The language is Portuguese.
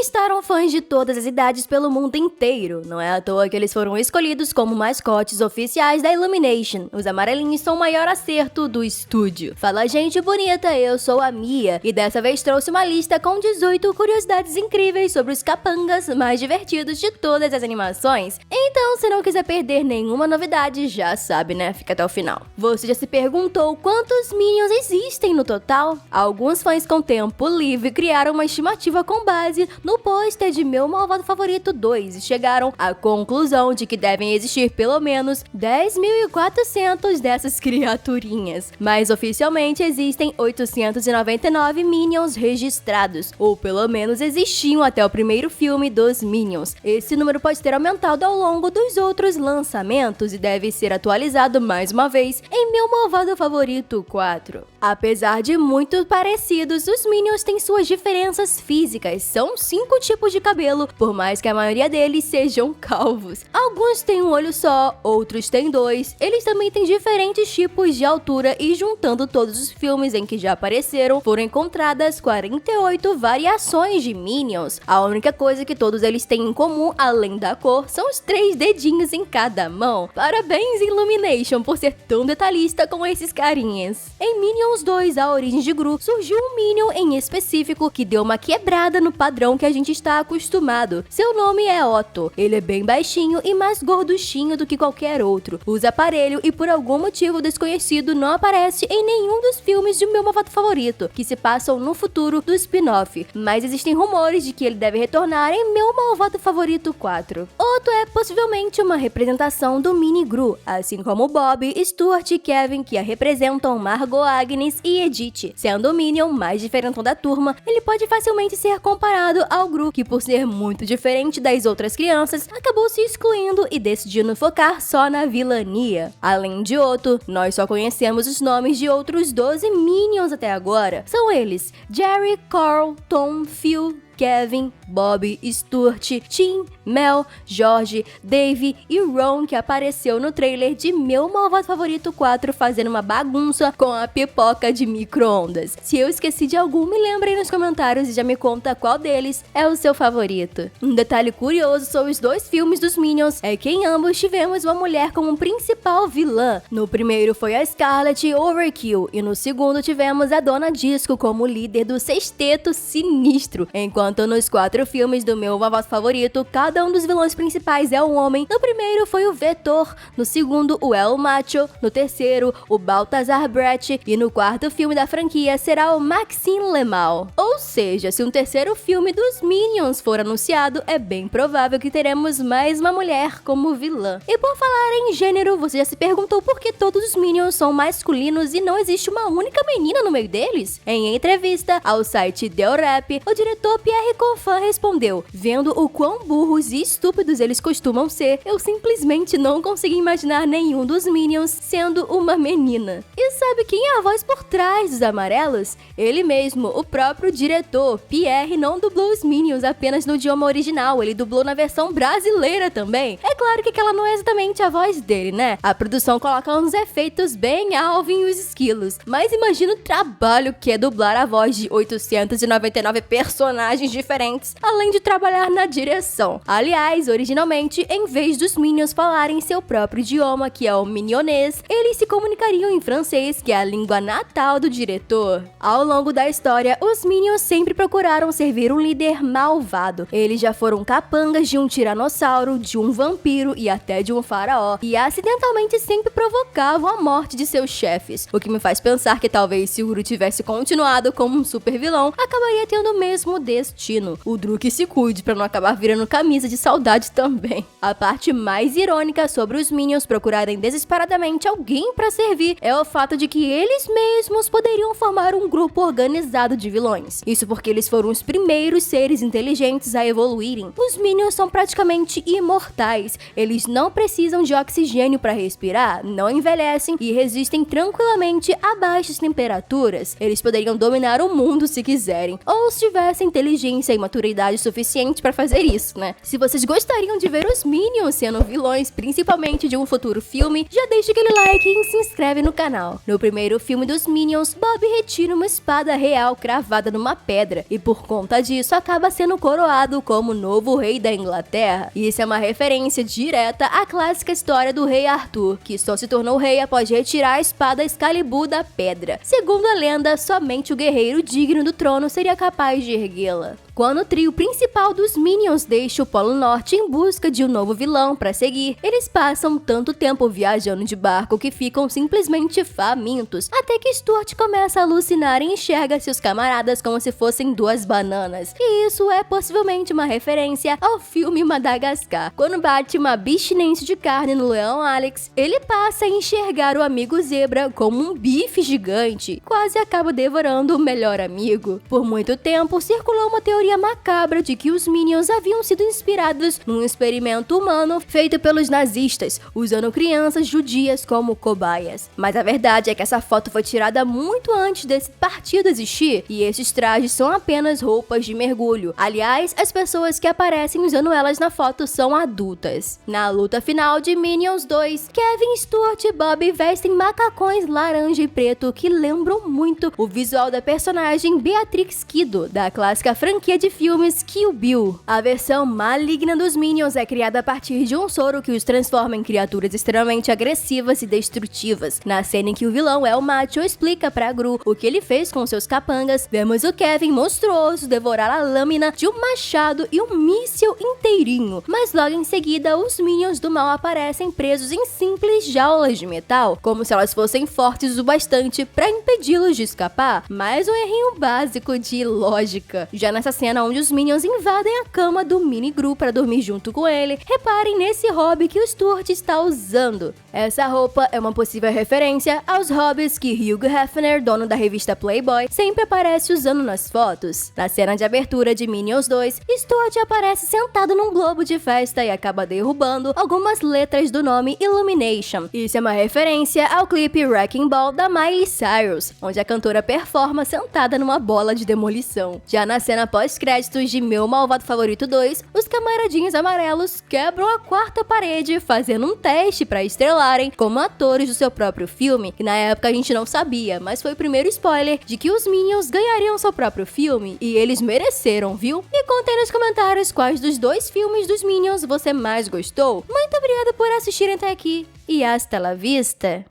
conquistaram fãs de todas as idades pelo mundo inteiro. Não é à toa que eles foram escolhidos como mascotes oficiais da Illumination. Os amarelinhos são o maior acerto do estúdio. Fala, gente bonita, eu sou a Mia e dessa vez trouxe uma lista com 18 curiosidades incríveis sobre os capangas mais divertidos de todas as animações. Então, se não quiser perder nenhuma novidade, já sabe, né? Fica até o final. Você já se perguntou quantos Minions existem no total? Alguns fãs com tempo livre criaram uma estimativa com base no pôster de Meu Malvado Favorito 2 e chegaram à conclusão de que devem existir pelo menos 10.400 dessas criaturinhas. Mas oficialmente existem 899 Minions registrados, ou pelo menos existiam até o primeiro filme dos Minions. Esse número pode ter aumentado ao longo dos outros lançamentos e deve ser atualizado mais uma vez em Meu Malvado Favorito 4. Apesar de muito parecidos, os Minions têm suas diferenças físicas. São 5 tipos de cabelo, por mais que a maioria deles sejam calvos. Alguns têm um olho só, outros têm 2. Eles também têm diferentes tipos de altura e, juntando todos os filmes em que já apareceram, foram encontradas 48 variações de Minions. A única coisa que todos eles têm em comum, além da cor, são os 3 dedinhos em cada mão. Parabéns, Illumination, por ser tão detalhista com esses carinhas. Em Minions 2, A Origem de Gru, surgiu um Minion em específico que deu uma quebrada no padrão que a gente está acostumado. Seu nome é Otto. Ele é bem baixinho e mais gorduchinho do que qualquer outro. Usa aparelho e por algum motivo desconhecido não aparece em nenhum dos filmes de Meu Malvado Favorito, que se passam no futuro do spin-off, mas existem rumores de que ele deve retornar em Meu Malvado Favorito 4. Otto é possivelmente uma representação do Mini Gru, assim como Bob, Stuart e Kevin, que a representam Margot, Agnes e Edith. Sendo o Minion mais diferentão da turma, ele pode facilmente ser comparado ao Gru, que por ser muito diferente das outras crianças, acabou se excluindo e decidindo focar só na vilania. Além de Otto, nós só conhecemos os nomes de outros 12 Minions até agora. São eles: Jerry, Carl, Tom, Phil, Kevin, Bob, Stuart, Tim, Mel, George, Dave e Ron, que apareceu no trailer de Meu Malvado Favorito 4 fazendo uma bagunça com a pipoca de micro-ondas. Se eu esqueci de algum, me lembre aí nos comentários e já me conta qual deles é o seu favorito. Um detalhe curioso sobre os 2 filmes dos Minions é que em ambos tivemos uma mulher como principal vilã. No primeiro foi a Scarlet Overkill e no segundo tivemos a Dona Disco como líder do Sexteto Sinistro. Enquanto nos 4 filmes do Meu Malvado Favorito, cada um dos vilões principais é um homem. No primeiro foi o Vetor, no segundo o El Macho, no terceiro o Balthazar Brett e no 4º filme da franquia será o Maxine Lemal. Ou seja, se um terceiro filme dos Minions for anunciado, é bem provável que teremos mais uma mulher como vilã. E por falar em gênero, você já se perguntou por que todos os Minions são masculinos e não existe uma única menina no meio deles? Em entrevista ao site The Rap, o diretor Pierre Coffin respondeu: vendo o quão burros e estúpidos eles costumam ser, eu simplesmente não consegui imaginar nenhum dos Minions sendo uma menina. E sabe quem é a voz por trás dos amarelos? Ele mesmo, o próprio diretor. Pierre não dublou os Minions apenas no idioma original, ele dublou na versão brasileira também. É claro que aquela não é exatamente a voz dele, né? A produção coloca uns efeitos bem Alvin e os esquilos, mas imagina o trabalho que é dublar a voz de 899 personagens diferentes, além de trabalhar na direção. Aliás, originalmente, em vez dos Minions falarem seu próprio idioma, que é o minionês, eles se comunicariam em francês, que é a língua natal do diretor. Ao longo da história, os Minions sempre procuraram servir um líder malvado. Eles já foram capangas de um tiranossauro, de um vampiro e até de um faraó, e acidentalmente sempre provocavam a morte de seus chefes, o que me faz pensar que talvez se o Gru tivesse continuado como um super vilão, acabaria tendo o mesmo destino. O Gru que se cuide pra não acabar virando camisa de saudade também. A parte mais irônica sobre os Minions procurarem desesperadamente alguém pra servir é o fato de que eles mesmos poderiam formar um grupo organizado de vilões. Isso porque eles foram os primeiros seres inteligentes a evoluírem. Os Minions são praticamente imortais. Eles não precisam de oxigênio pra respirar, não envelhecem e resistem tranquilamente a baixas temperaturas. Eles poderiam dominar o mundo se quiserem, ou se tivessem inteligência inteligência e maturidade suficiente pra fazer isso, né? Se vocês gostariam de ver os Minions sendo vilões, principalmente de um futuro filme, já deixa aquele like e se inscreve no canal. No primeiro filme dos Minions, Bob retira uma espada real cravada numa pedra e por conta disso acaba sendo coroado como novo rei da Inglaterra. Isso é uma referência direta à clássica história do rei Arthur, que só se tornou rei após retirar a espada Excalibur da pedra. Segundo a lenda, somente o guerreiro digno do trono seria capaz de erguê-la. Quando o trio principal dos Minions deixa o Polo Norte em busca de um novo vilão para seguir, eles passam tanto tempo viajando de barco que ficam simplesmente famintos, até que Stuart começa a alucinar e enxerga seus camaradas como se fossem duas bananas. E isso é possivelmente uma referência ao filme Madagascar. Quando bate uma abstinência de carne no leão Alex, ele passa a enxergar o amigo zebra como um bife gigante, quase acaba devorando o melhor amigo. Por muito tempo circulou uma teoria macabra de que os Minions haviam sido inspirados num experimento humano feito pelos nazistas, usando crianças judias como cobaias. Mas a verdade é que essa foto foi tirada muito antes desse partido existir, e esses trajes são apenas roupas de mergulho. Aliás, as pessoas que aparecem usando elas na foto são adultas. Na luta final de Minions 2, Kevin, Stuart e Bob vestem macacões laranja e preto que lembram muito o visual da personagem Beatrix Kiddo, da clássica franquia de filmes Kill Bill. A versão maligna dos Minions é criada a partir de um soro que os transforma em criaturas extremamente agressivas e destrutivas. Na cena em que o vilão El Macho explica pra Gru o que ele fez com seus capangas, vemos o Kevin monstruoso devorar a lâmina de um machado e um míssil inteirinho. Mas logo em seguida, os Minions do mal aparecem presos em simples jaulas de metal, como se elas fossem fortes o bastante pra impedi-los de escapar. Mais um errinho básico de lógica. Já nessa cena onde os Minions invadem a cama do Mini Gru para dormir junto com ele, reparem nesse hobby que o Stuart está usando. Essa roupa é uma possível referência aos hobbies que Hugh Hefner, dono da revista Playboy, sempre aparece usando nas fotos. Na cena de abertura de Minions 2, Stuart aparece sentado num globo de festa e acaba derrubando algumas letras do nome Illumination. Isso é uma referência ao clipe Wrecking Ball da Miley Cyrus, onde a cantora performa sentada numa bola de demolição. Já na cena pós-créditos de Meu Malvado Favorito 2, os camaradinhos amarelos quebram a quarta parede fazendo um teste para estrelarem como atores do seu próprio filme, que na época a gente não sabia, mas foi o primeiro spoiler de que os Minions ganhariam seu próprio filme, e eles mereceram, viu? Me contem nos comentários quais dos dois filmes dos Minions você mais gostou. Muito obrigada por assistirem até aqui, e hasta la vista!